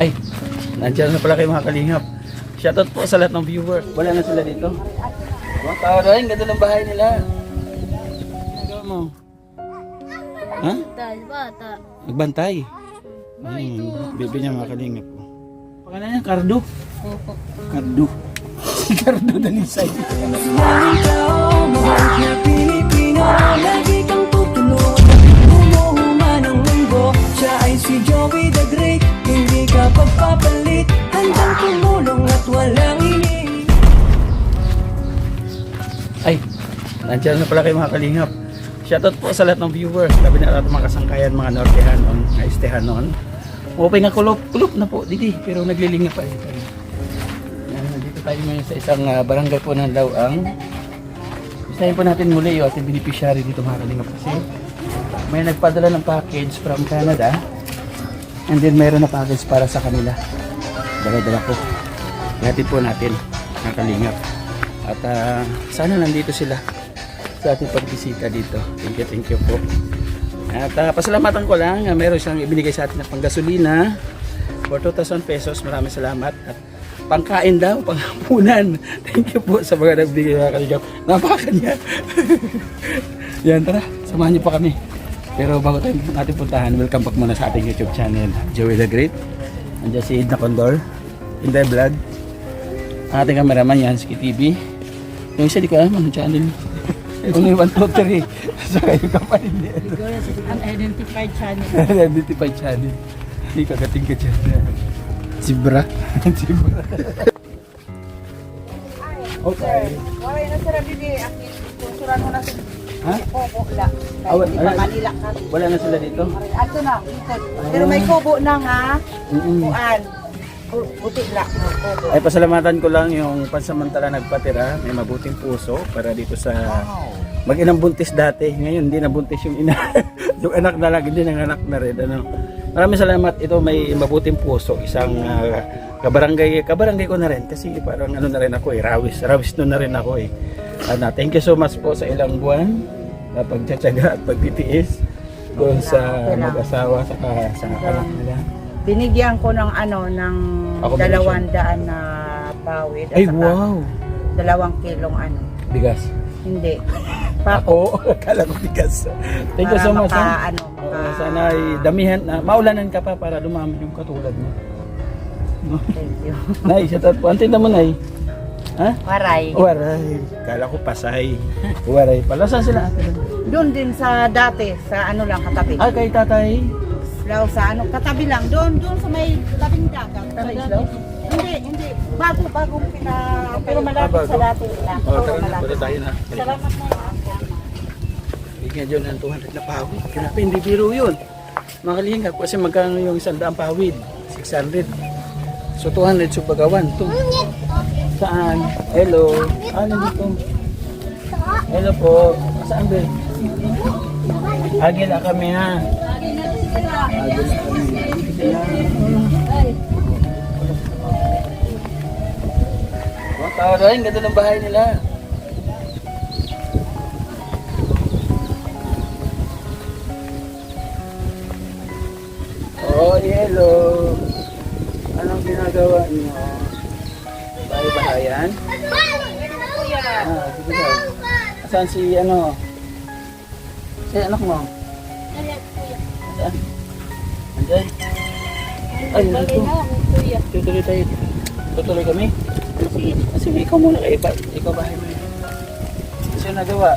Ay, nandiyan na pala kayo mga kalingap. Shoutout po sa lahat ng viewers. Wala na sila dito. Mga tao rin, ganda ng bahay nila. Ano mo? Ha? Bata. Nagbantay. Bebe niya mga kalingap. Pangalan niya, Cardo. Opo. Cardo. Si Cardo Danisay. Maraming tao, mahal na Pilipino, lagi kang tutulog. Umuhuma ng mundo, siya ay si Joey the Great. Hindi ka pagpapalit, handang tumulong at walang ini. Ay, nandiyan na pala kayo mga kalingap. Shoutout po sa lahat ng viewers. Sabi na lahat ng mga kasangkayan, mga Nortehanon, mga Estehanon. Upay nga kulop na po, didi. Pero naglilinga pa rin tayo. Yan, nandito tayo ngayon sa isang barangay po ng Lawang. Isahin po natin muli yung ating beneficiary dito mga kalingap. Kasi may nagpadala ng package from Canada. And then mayroon na package para sa kanila. Dala-dala po. Ihatid po natin mga kalingap. At sana nandito sila sa ating pagbisita dito. Thank you po. At pasalamatan ko lang, meron siyang ibinigay sa atin ng panggasolina for 2,000 pesos. Maraming salamat. At pangkain daw, panghapunan. Thank you po sa mga nagbigay mga kalingap. Napakanya. Yan, tara. Samahan niyo pa kami. Pero bago tayo natin puntahan, welcome back muna sa ating YouTube channel, Joey the Great. Andiyan si Edna Condor, Inday Vlog. Ang ating cameraman yan, si TV. Yung isa di ko alam, anong channel? Only 1, 2, 3. Saka yung kapatid niya. Unidentified channel. Unidentified channel. Hindi kagating ka dyan. Si Bra. Si Bra. Okay. Wala na sila bili. Kusuran mo na sa Ha? kobo la. Wala- Di pa Manila ka. Wala na sila dito. Ato na. Ikot. Pero may kobo na nga. Kuan. Buti la. Kobo. Ay, pasalamatan ko lang yung pansamantala nagpatira. May mabuting puso para dito sa mag-inang buntis dati. Ngayon, hindi na buntis yung ina. Yung anak na lang, hindi nanganak na rin. Ano. Maraming salamat. Ito may mabuting puso. Isang kabarangay ko na rin. Kasi parang ano na rin ako eh. Rawis no na rin ako eh. Thank you so much po sa ilang buwan na pagtsatsaga at pagtitiis doon sa mag-asawa sa anak nila. Binigyan ko ng ng Ako 200 na pawid. At Ay, saka wow! 2 kilong Bigas. Hindi. Pako. Ako, akala ko bigas. Thank you so much. Ha? Sana ay damihan na, maulanan ka pa para dumami yung katulad mo. No? Thank you. Nay, shout out po. Antin na mo, Nay. Ha? Waray. Waray. Kala ko Pasay. Waray pala. Saan sila ate? Doon din sa dati, sa lang katabi. Ah, kay tatay. Law sa katabi lang. Doon sa may tabing dagat. Tatay Islaw? Hindi. Bagong pero malapit sa dati lang. Oh, tara na. Pwede tayo na. Salamat na yan. Bigyan dyan ng 200 na pawid. Grabe, hindi biro yun. Makalingap kasi magkano yung 100 pawid? 600. So 200 so bagawan. Ito. Saan? Hello. Nandito. Hello po. Saan ba? Agila kami ha. Agila kami. Mga tao rin, ganda ng bahay nila. Oh, hello. Anong ginagawa niyo? Bahay-bahayan? Sige daw. Asan si Si anak mo? Saan? Andiyan? Ay, nandito. Tutuloy tayo. Tutuloy kami? Sige, ikaw muna. Ikaw bahay mo yun. Kasi yung nagawa?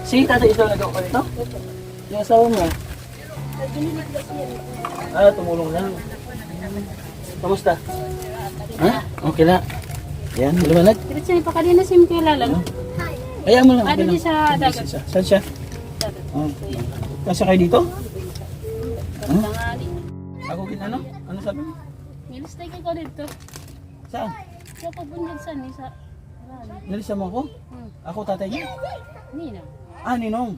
Si Tatay Islaw nagawa ka nito? Yung asawa mo? Tumulong lang. Kamusta? Ha? Okay na. Yan, lumalag. Diretso ni pa kanina sim ko lalang. Ayaw mo lang. Ano di sa dagat? Saan siya? Kasi kayo dito? Tangali. Ako ano? Ano sabi mo? Nilistay ko dito. Saan? Sa pagbunjag sa ni sa Nalisa mo ako? Ako tatay niya? Nina. Ninong.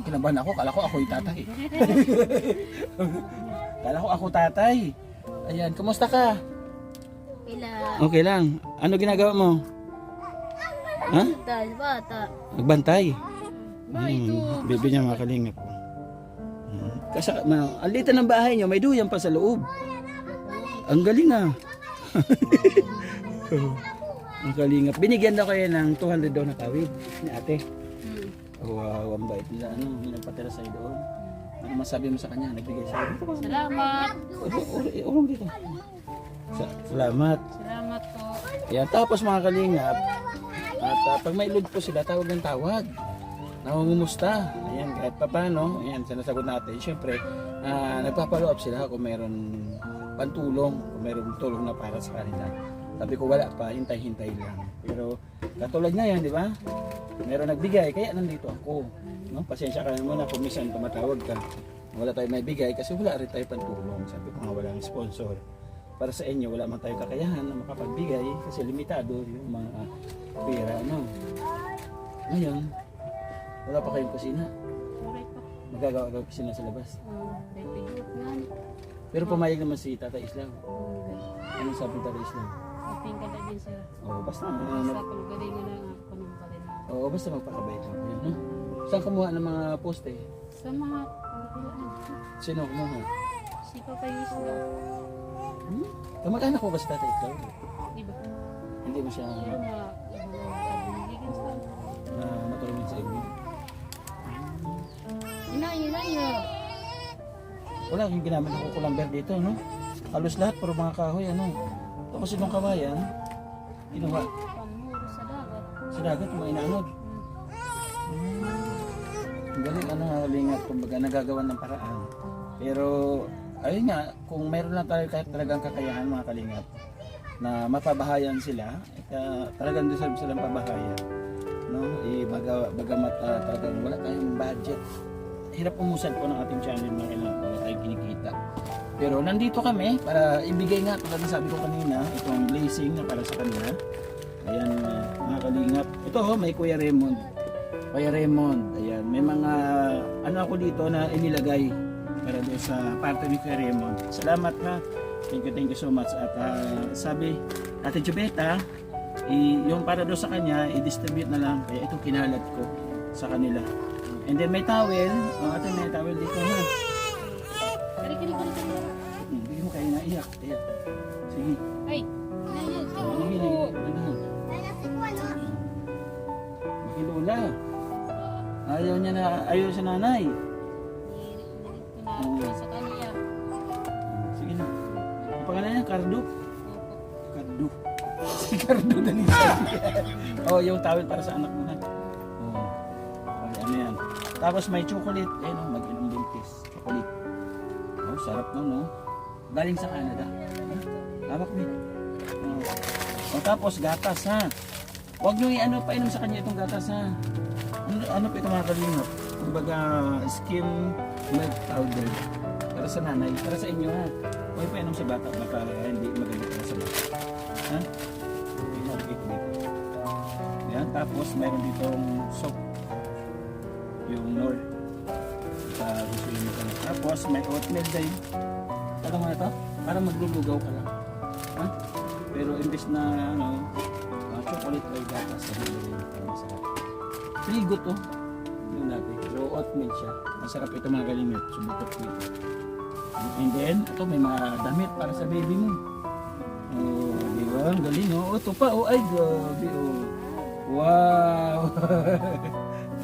Kinabahan ako. Kala ko ako yung tatay. Kala ko ako tatay. Ayan, kumusta ka? Ila. Okay lang. Ano ginagawa mo? Ha? Bata. Nagbantay. Ba ito. Bebe niya mga kalingap. Ang liit ng bahay nyo, may duyan pa sa loob. Ang galing ah. Ang kalingap. Binigyan daw kayo ng 200 daw na kawid ni ate. Wow, ang bait nila. Ano, may nagpatira sa'yo doon. Ano masabi mo sa kanya? Nagbigay sa'yo. Salamat. Urong dito. Salamat. Salamat po. Yan, tapos mga kalingap, at pag may load po sila, tawag ng tawag. Nangungumusta. Ayan, kahit pa paano, ayan, sinasagot natin. Siyempre, nagpapalo up sila kung mayroon pantulong, kung mayroon tulong na para sa kanila. Sabi ko wala pa, hintay-hintay lang. Pero katulad nga yan, di ba? Meron nagbigay, kaya nandito ako. No? Pasensya ka na muna kung minsan tumatawag ka. Wala tayong may bigay kasi wala rin tayo pantulong. Sabi ko nga walang sponsor. Para sa inyo, wala man tayong kakayahan na makapagbigay kasi limitado yung mga pera. No? Ngayon, wala pa kayong kusina. Alright po. Magagawa ka kusina sa labas. Bibigyan nga. Pero pumayag naman si Tata Islam. Anong sabi ni Tata Islam? Kaping ka na din sir. Oo, basta Sa paggalingan na nga ako ng palin. Oo, basta magpakabait lang kayo, no? Saan kumuha ng mga poste? Sa mga kapilaan. Sino kumuha? Si Papa Isla. Kamag-anak ko ba si Tata Ikaw? Iba. Hindi mo siya Pero mga biniligan sa matulungin sa inyo. Inay. Wala yung ginamit ng kukulamber dito, no? Halos lahat, puro mga kahoy, ano? Tapos yung kawayan, ginawa Panmuro sa dagat. sa dagat, mga inaanod. Ang galing, ano, lingat, kumbaga, nagagawan ng paraan. Pero, ayun nga, kung meron lang tayo kahit talagang kakayahan, mga kalingap, na mapabahayan sila, talagang deserve silang pabahayan. No? Bagamat talagang wala tayong budget. Hirap umusad po ng ating channel na kailangan wala tayong kinikita. Pero nandito kami para ibigay nga, tulad na sabi ko kanina, itong blessing na para sa kanila. Ayan, mga kalingap. Ito, may Kuya Raymond. Kuya Raymond, ayan, may mga ano ako dito na inilagay para doon sa parte ni Kuya Raymond. Salamat na. Thank you so much. At sabi, Ate Jubeta, yung para doon sa kanya, i-distribute na lang. Kaya ito kinalat ko sa kanila. And then may towel. Ate, may towel dito na. Kali. Hindi mo kayo naiyak. Iyak. Sige. Ay, naiyak. Sige. Makilula. Ayaw niya na, ayaw sa nanay. Pinapin sa kanya. Sige na. Ang pangalan niya, Cardo. Opo. Cardo. Si Cardo na nisa. Oh, yung towel para sa anak mo na. Oh. Okay, ano yan. Tapos may chocolate. Eh, no, mag-inom buntis. Chocolate. Oh, sarap no, no? Galing sa Canada. Hawak mo. Oh, tapos gatas, ha? Huwag nyo i-ano pa inom sa kanya itong gatas, ha? Ano pa ito mga kalingap? Kumbaga, skim milk powder. Para sa nanay, para sa inyo, ha? Huwag pa inom sa bata, baka hindi maganda para sa bata. Ha? Okay, okay, dito. Yan, tapos mayroon ditong soap. Yung Nor. Gusto nyo ito. Tapos may oatmeal din. Ano mo na ito? Para maglulugaw ka lang. Ha? Pero imbes na ano, chocolate or gatas sa nilagay ito. Masarap. Frigo to. Yung natin. Pero oatmeal siya. Masarap ito mga galimit. Subukot ko ito. And then, ito may mga damit para sa baby mo. Oh, di ba? Ang galing, oh. Ito pa, oh. Ay, grabe, oh. Wow!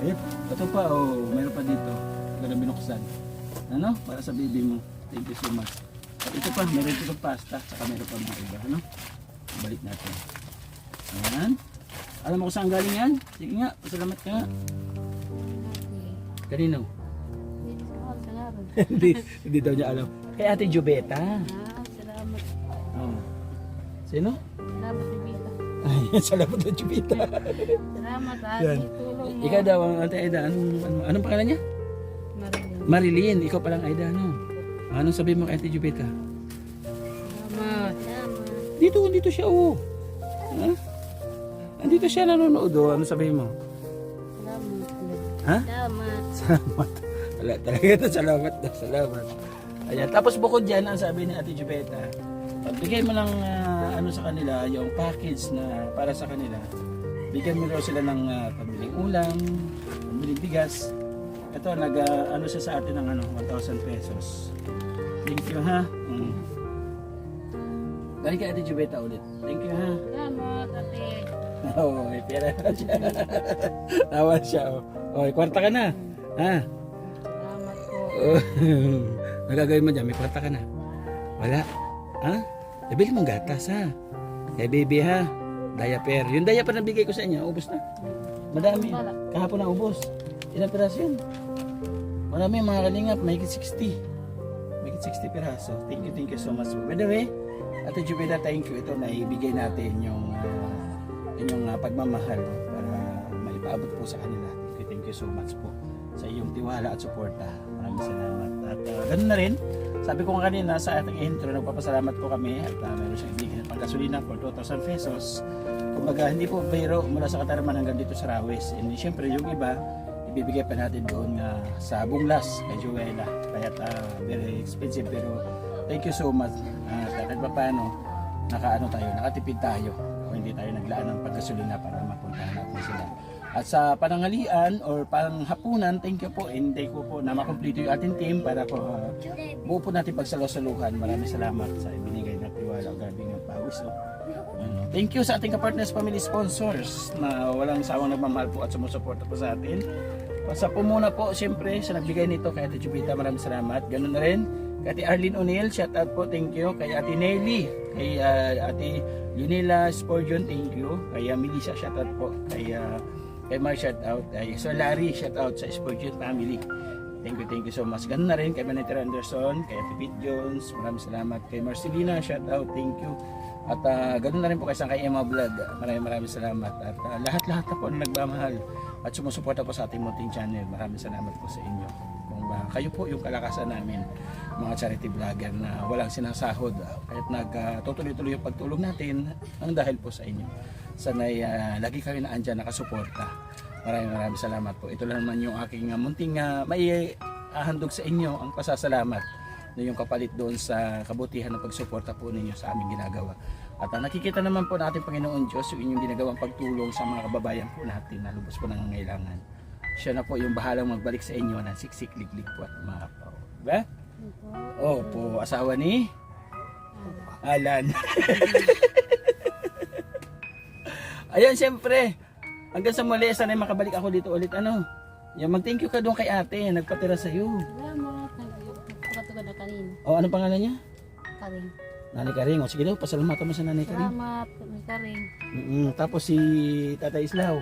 Ayun, ito pa, oh. Mayroon pa dito. Ito na binuksan. Ano? Para sa baby mo. Thank you so much. At ito pa, meron dito pasta. Saka meron pa mga iba, ano? Balik natin. Ayan. Alam mo kung saan galing yan? Sige nga, pasalamat ka nga. Kanino? Hindi ko mahal sa laban. hindi daw niya alam. Kay Ate Jubeta. Salamat. Oh. Sino? Salamat, Bibita. Ay, salamat Ate Jubeta. Salamat, Yan. Ate. Tulong mo. Ikaw daw, ang Ate Aida. Anong pangalan niya? Marilyn. Marilyn. Ikaw palang Aida, ano? Anong sabihin mo kay Ate Jubeta? Salamat. Salamat. Dito siya, oh. Ha? Andito siya nanonood, oh. Ano sabihin mo? Salamat. Ha? Salamat. Salamat. Wala talaga ito. Salamat na. Salamat. Ayan. Tapos bukod dyan, ang sabi ni Ate Jubeta, pagbigay mo ng ano sa kanila, yung package na para sa kanila, bigyan mo daw sila ng pambiling ulam, pambiling bigas. Ito, ano siya sa atin ng 1,000 pesos. Thank you ha. Balik ka Ate Jubeta ulit. Thank you ha. Salamat, ate. Oo, may pera na siya. Tawa siya. Oh, kwarta ka na. Ha? Salamat po. Nagagawin mo dyan, may kwarta ka na. Wala. Ha? Nabili mong gatas ha. Kay baby ha. Diaper. Yung diaper na bigay ko sa inyo, ubos na. Madami. Kahapon na ubos. Ilang piraso yun? Marami mga kalingap. May 60. May 60 piraso. Thank you so much. By the way, Ate Jubeda, thank you. Ito na ibigay natin yung inyong pagmamahal para maipaabot po sa kanila. Thank you so much po sa iyong tiwala at suporta. Maraming salamat. At ganun na rin, sabi ko nga kanina sa ating intro, nagpapasalamat po kami at meron siyang ibigay ng panggasolina for 2,000 pesos. Kumbaga, hindi po biro mula sa Katarman hanggang dito sa Rawes. And siyempre, yung iba, ibibigay pa natin doon sa Bunglas kay Joella. Kaya very expensive pero thank you so much. Kahit pa paano, nakatipid tayo. O hindi tayo naglaan ng paggasolina para mapuntahan natin sila. At sa panangalian or panghapunan, thank you po. Hindi ko po na makumplito yung ating team para po buo po natin pagsalusaluhan. Maraming salamat sa ibinigay na tiwala. Grabe ng pawis. Thank you sa ating kapartners family sponsors na walang sawang nagmamahal po at sumusuporta po sa atin. Sa pumuna po, siyempre, sa nagbigay nito kay Ate Jubita, maraming salamat. Ganun na rin. Kay Ate Arlene O'Neill, shout out po, thank you. Kay Ate Nelly, kay Ate Lunila Sporjon, thank you. Kay Melissa, shout out po. Kay Mar, shout out. Kay Solari, shout out sa Sporjon family. Thank you so much. Ganun na rin kay Manetera Anderson, kay Ate Pete Jones, maraming salamat. Kay Marcelina, shout out, thank you. At ganun na rin po kay Emma Vlog, maraming salamat. At lahat-lahat na po na nagmamahal at sumusuporta po sa ating munting channel. Maraming salamat po sa inyo. Kung kayo po yung kalakasan namin, mga charity vlogger na walang sinasahod. Kahit nagtutuloy-tuloy yung pagtulong natin, ang dahil po sa inyo. Sana'y lagi kayo na andyan nakasuporta. Maraming salamat po. Ito lang naman yung aking munting maihandog sa inyo ang pasasalamat na yung kapalit doon sa kabutihan ng pagsuporta po ninyo sa aming ginagawa. At nakikita naman po natin Panginoon Diyos yung inyong ginagawang pagtulong sa mga kababayan po natin na lubos po nangangailangan. Siya na po yung bahalang magbalik sa inyo ng siksik, liglig po at umapaw. Diba? Opo, asawa ni Alan. Ayan, siyempre, hanggang sa muli, sana'y makabalik ako dito ulit. Yung mag-thank you ka doon kay ate, nagpatira sa'yo. Salamat. Nagpapatugad na kanina. O, anong pangalan niya? Karing. Nanay Karing. O, sige daw, pasalamatan mo sa Nanay Karing. Salamat, may karing. Tapos si Tatay Islaw.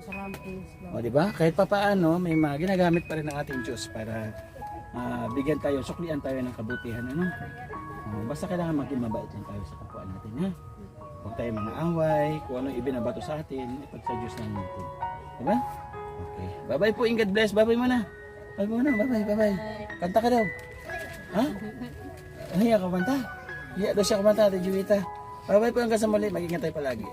Salamat po. O, di ba? Kahit pa paano, may mga ginagamit pa rin ng ating Diyos para bigyan tayo, suklian tayo ng kabutihan. Basta kailangan maging mabait lang tayo sa kapwa natin, ha? Huwag tayo mga away, kung ano ibinabato sa atin, ipag sa Diyos lang natin. Diba? Okay. Bye-bye po, and God bless. Bye-bye muna. Bye muna, bye-bye. Kanta ka daw. Ha? Hiya ka kanta? Hiya daw siya kumanta, Ate Juwita. Bye-bye po hanggang sa muli. Mag-ingat tayo palagi.